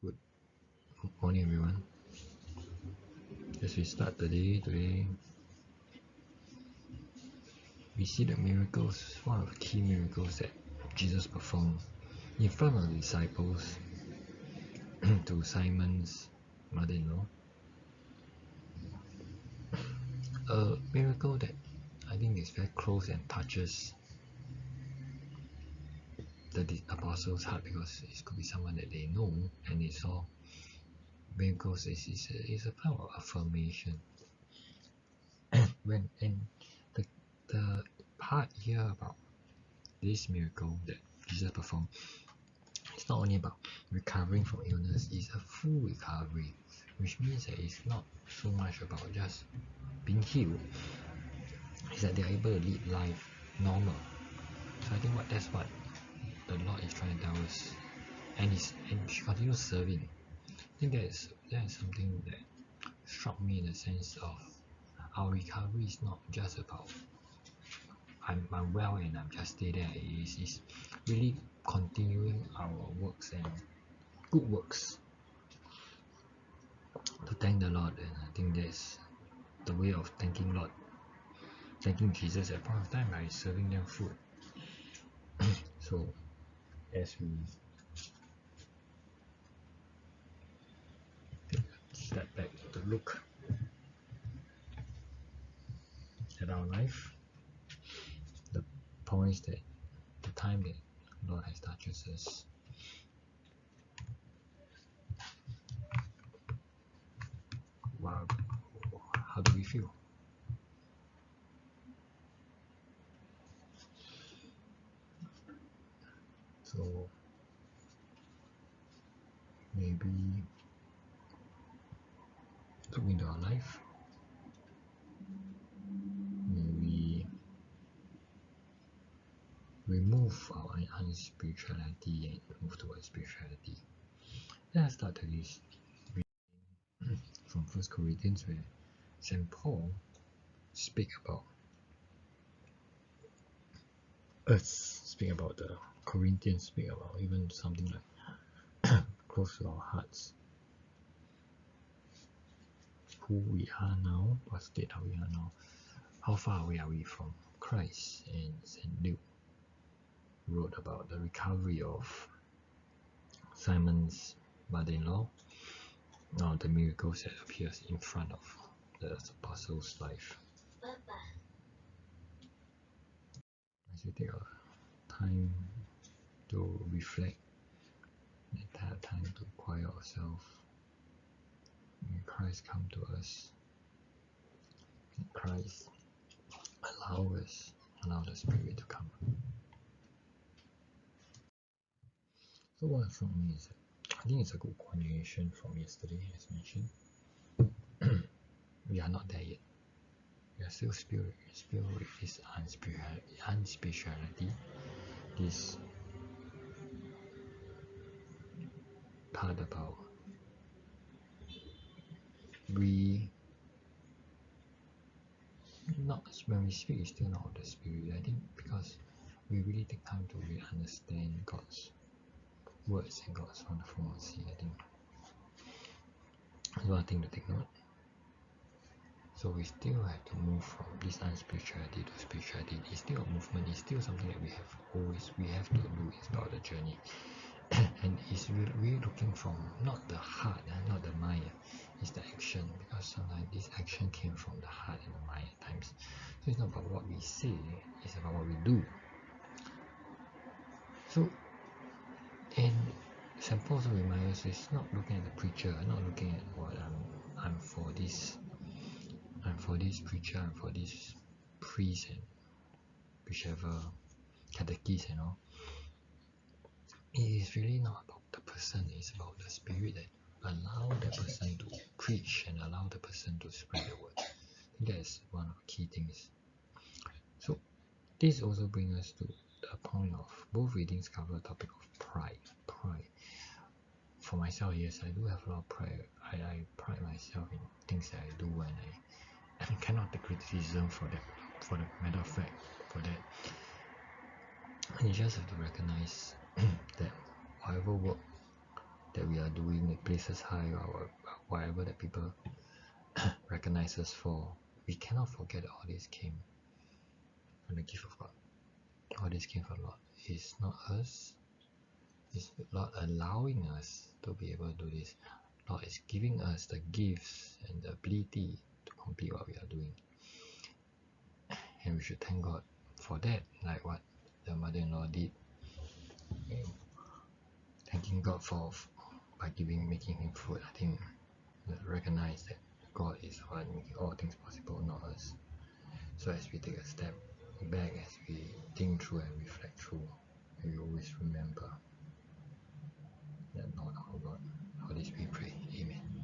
Good morning, everyone. As we start the day today, we see the miracles, one of the key miracles that Jesus performed in front of the disciples to Simon's mother-in-law. A miracle that I think is very close and touches the apostles' heart, because it could be someone that they know and they saw. Miracles is a kind of affirmation. And the part here about this miracle that Jesus performed, it's not only about recovering from illness, it's a full recovery, which means that it's not so much about just being healed, it's that they are able to lead life normal. So I think that's what the Lord is trying to tell us, and she continues serving. I think that is something that struck me, in the sense of our recovery is not just about I'm well and I'm just stay there. It's really continuing our works and good works to thank the Lord. And I think that's the way of thanking Jesus at point of time, by serving them food. So as we take a step back to look at our life, the points that the time that Lord has touched us, wow, how do we feel? So maybe look into our life, maybe remove our unspirituality and move towards spirituality. Let's start today's reading from 1 Corinthians, where St. Paul speak about us, speak about the Corinthians, speak about even something like close to our hearts, who we are now, what state we are now, how far away are we from Christ. And St. Luke wrote about the recovery of Simon's mother-in-law, now the miracles that appears in front of the apostles' life. As we take our time to reflect, have time to quiet ourselves, may Christ come to us, may Christ allow the Spirit to come. So what from me is, I think it's a good continuation from yesterday, as mentioned. We are not there yet. We are still with this unspirituality, this part about when we speak, it's still not of the Spirit. I think because we really take time to really understand God's words and God's wonderful mercy. I think that's one thing to take note. So we still have to move from this unspirituality to spirituality. It's still a movement. It's still something that we have to do. It's about the journey. And it's really looking from not the heart, not the mind, it's the action, because sometimes this action came from the heart and the mind at times. So it's not about what we say, it's about what we do. So, and St. Paul also reminds us, it's not looking at the preacher, not looking at what I'm for this preacher, I'm for this priest and whichever catechist and all. It is really not about the person, it's about the Spirit that allow the person to preach and allow the person to spread the word. I think that is one of the key things. So this also brings us to the point of both readings cover the topic of pride. For myself, yes, I do have a lot of pride. I pride myself in things that I do, and I cannot take criticism for that. For the matter of fact, for that, and you just have to recognize that whatever work that we are are doing, it places high, or whatever that people recognize us for, we cannot forget that all this came from the gift of God. All this came from Lord. It's not us. It's Lord allowing us to be able to do this. Lord is giving us the gifts and the ability to complete what we are doing. And we should thank God for that, like what the mother-in-law did. Thanking God for by making him food. I think recognize that God is the one making all things possible, not us. So as we take a step back, as we think through and reflect through, we always remember that Lord our God. For this we pray. Amen.